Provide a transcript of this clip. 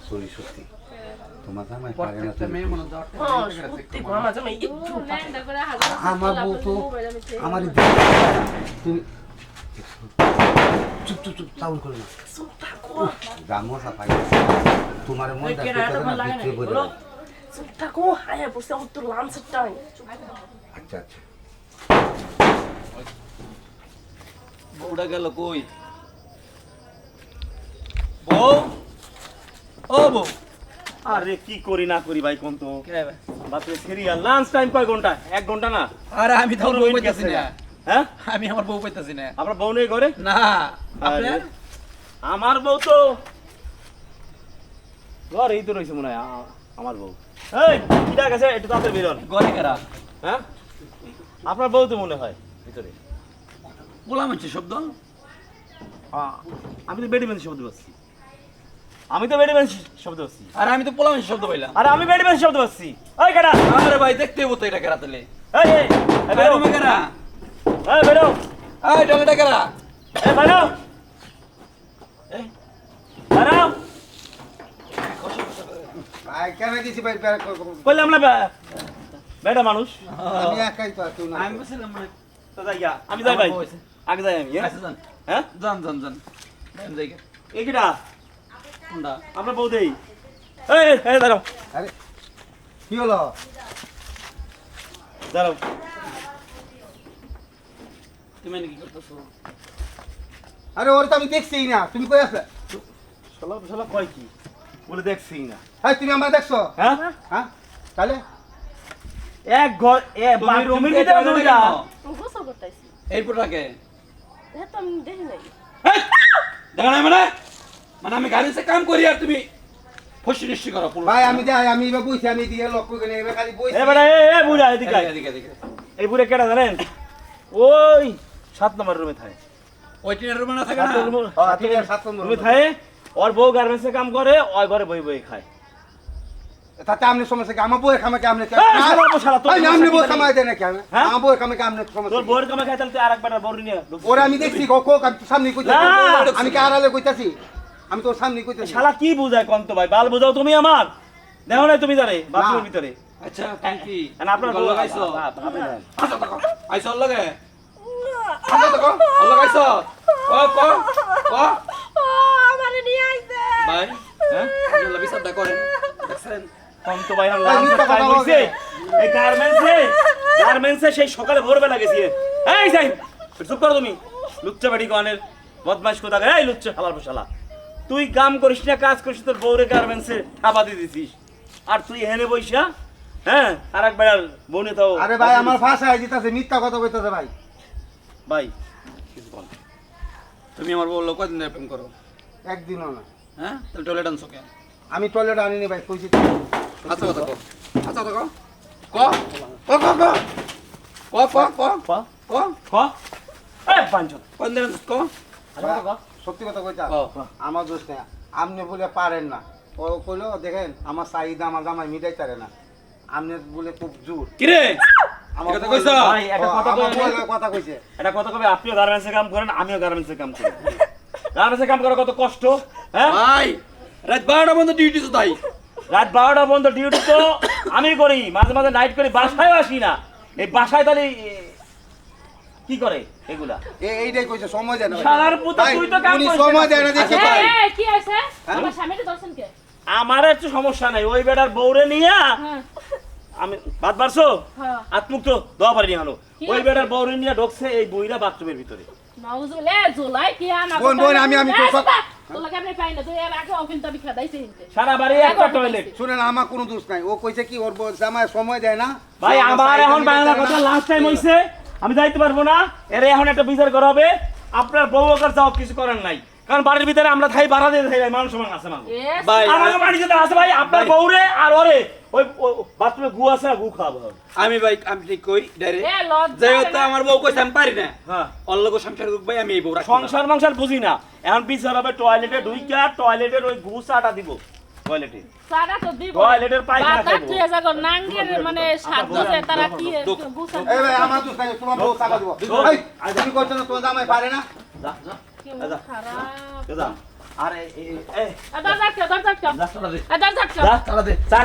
Sorry সত্যি তোমার জামাই পারে না তুমি আমার বউ তো আমার তুমি চুপ চুপ চুপ চাউল করে না গামো সাফাই তোমার মন ভিতরে বলে চুপ থাকো হায়া বসে তো লাঞ্চের টাইম আচ্ছা আচ্ছা বউটা গেল কই বউ ও বউ আরে কি করি না করি ভাই কোন তো বাপরে সিরিয়াল লাঞ্চ টাইম কয় ঘন্টা 1 ঘন্টা না আরে আমি তো বউ পাইতাছি না হ্যাঁ আমি আমার বউ পাইতাছি না আপনার বউ নেই ঘরে না আপনি আমার বউ তো ঘরেই তো রয়েছে মনে হয় আমার বউ এই কি ডাকাছে একটু তাড়াতাড়ি বেরোন ঘরে কেরা হ্যাঁ আপনার বউ তো মনে হয় ভিতরে গোলাম হচ্ছে শব্দ আমি তো বেডিমেন্স শব্দ পাচ্ছি আরে আমি তো পোলাম শব্দ পাইলাম আরে আমি বেডিমেন্স শব্দ পাচ্ছি ওই কেডা আরে ভাই দেখতে হইব তো এটা কেরা তাহলে এই এই বেরো কেরা এই বেরো এই টমেটো কেরা এই বেরো এই বেরো ভাই কেন দিছি ভাই কইলাম না বেটা মানুষ আমি একাই তো তুই না আমি বলছিলাম মানে তো যাই গা আমি যাই ভাই আগে যাই আমি আচ্ছা যান হ্যাঁ যান যান যান যান যাই এই কেডা কোনটা আমরা বউ দেই এই এই দাঁড়াও আরে কি হলো দাঁড়াও তুমি নাকি করতেছো আরে ওর তো আমি দেখছিই না তুমি কই আছো শালা কয় কি বলে দেখছি না হ্যাঁ তুমি আমার দেখছো হ্যাঁ হ্যাঁ তাহলে এক ঘর তুমি ভিতরে ঢুকে যাও গোসল করতেছি এই পুরাকে হ্যাঁ তো আমি দেখি নাই দেখা নাই মানে মানে আমি গাড়িতে কাম করি আর তুমি ফসি নিশ্চয় করো ভাই আমি যাই আমি এবার বইছি আমি দিয়ে লক্ষ্য করে এবার খালি বইছি এ বেটা এ বুড়া এদিকে আয়। এদিকে এদিকে এই বুড়ে কেডা জানেন ওই 7 নম্বর রুমে থাকে ওই টিনের রুমে না থাকে না হ্যাঁ তুমি 7 নম্বর রুমে থাকে ওর বউ গার্মেন্টসে কাম করে ওই ঘরে বই বই খায় তাতে আমনে সমস্যা কি আমার বউয়ের খামে কি আমনে শালা তোর আমনে বউ খামাই দেয় নাকি আমি হ্যাঁ? আমার বউয়ের খামে কি আমনে তোর সমস্যা বউয়ের কামে খায় তাহলে তুই আরেকবার বউ নিয়ে ওরা আমি দেখছি কোক আমি সামনে কইতাছি না। আমি কি আড়ালে কইতাছি আমি তোর সামনে কইতাছি শালা কি বুঝায় কোন তো ভাই বাল বুঝাও তুমি আমার দেখো না তুমি জানে বাথরুমের ভিতরে আচ্ছা তুমি কি আর আপনার বউ লাগাইছো আচ্ছা দেখো আইছো লগে আচ্ছা দেখো লাগাইছো ক আমারে নিয়ে আইছে ভাই হ্যাঁ আপনি লাগি সাদা করেন দেখছেন কোন তো ভাই লাঞ্চ টাইম হইছে এই গার্মেন্টসে সেই সকালে ভোরবেলা গেছি এই যাই চুপ করো তুমি লুচ্চা বাড়ি গানের বদমাশ কোথা এই লুচ্চা শালার শালা তুই কাম করিস না কাজ করিস তোর বউরে গার্মেন্টসে থাবা দিয়ে দিছিস আর তুই হেনে বইসা হ্যাঁ আরেকবার বনে তো আরে ভাই আমার ভাষা আইতাছে মিথ্যা কথা কইতাছে ভাই ভাই কিছু বল তুমি আমার বললো কদিন প্রেম করো একদিনও না হ্যাঁ তাহলে টয়লেট আনছো কেন আমি টয়লেট আনিনি ভাই কইছি আচ্ছা কথা কো আচ্ছা কথা ক ক এই পাঁচজন কোন দিন ক সত্যি কথা কইতা ও আমার দোষ নেই আপনি বলে পারেন না ও কইলো দেখেন আমার চাহিদা আমার জামাই মিটাইতারে না আপনি বলে খুব জোর কি রে আমার কথা কইছো? ভাই একটা কথা আমার কই বউয়ের কথা কইছে এটা কথা কবে আপনিও গার্মেন্টসে কাম করেন আমিও গার্মেন্টসে কাম করি গার্মেন্টসে কাম করা কত কষ্ট হ্যাঁ ভাই রাত 12টা পর্যন্ত ডিউটি তো তাই রাত 12টা পর্যন্ত ডিউটি তো আমি করি মাঝে মাঝে নাইট করি বাসায় আসি না এই বাসায় তাহলে কি করে এগুলা এইটাই কইছে সময় দেন শালার পুতো তুই তো কাম উনি করিস সময় দেয় না দেখে আচ্ছা, পাই এই কি আছে আমার স্বামীকে দর্শন কে আমার একটু সমস্যা নাই ওই বেটার বউরে নিয়ে হ্যাঁ আমি বাদ বাড়ছো হ্যাঁ আত্মুক তো দোয়া পারি নিয়ে হলো কি ওই আছে? বেটার বউরে নিয়ে ঢুকছে এই বইরা বাথরুমের ভিতরে নাউজুলে জুলাই কি আনা বোন, আমি তো সব- তোলা কেমনে পাই না তুই এর আগে অফিন তো বিখা দাইছে হিনতে সারা বাড়ি একটা টয়লেট শুনেন আমার কোনো দোষ নাই ও কইছে কি ওর জামাই সময় দেয় না ভাই আমার এখন বাংলা কথা লাস্ট টাইম হইছে আমি যাইতে পারবো না এর এখন একটা বিচার করা হবে আপনার বউ ওকার যাও কিছু করার নাই কারণ বাড়ির ভিতরে আমরা থাই ভাড়া দিয়ে থাই ভাই মানুষ সমান আছে মানুষ ভাই আমাকে বাড়ি যেতে আছে ভাই আপনার ভাই। বউরে আর ওরে ওই বাথরুমে গু আছে না গু খাওয়াবো হবে। আমি ভাই আমি ঠিক কই ডাইরেক্ট এ লজ্জা যাই হোক আমার বউ কইছে আমি পারি না হ্যাঁ অল্লগ সংসার করব ভাই আমি এই বউ রাখি না। সংসার মাংসার বুঝি না এখন বিচার হবে টয়লেটে ঢুইকা টয়লেটের ওই গু চাটা দিব টয়লেটে সারা তো দিব টয়লেটের পায়খানা বাতা খাইবো। তুই জাগো নাঙ্গের মানে সাধ্য যে তারা কি গুছা এই ভাই আমার দোষ নাই তোমার বউ টাকা দিব এই তুমি কইছো না তোমার জামাই পারে না যা যা কি যা। খারাপ যা আরে দরজা আটকাও, দরজা আটকাও। রাস্তাটা দে দরজা আটকাও। যা তাড়া দে চা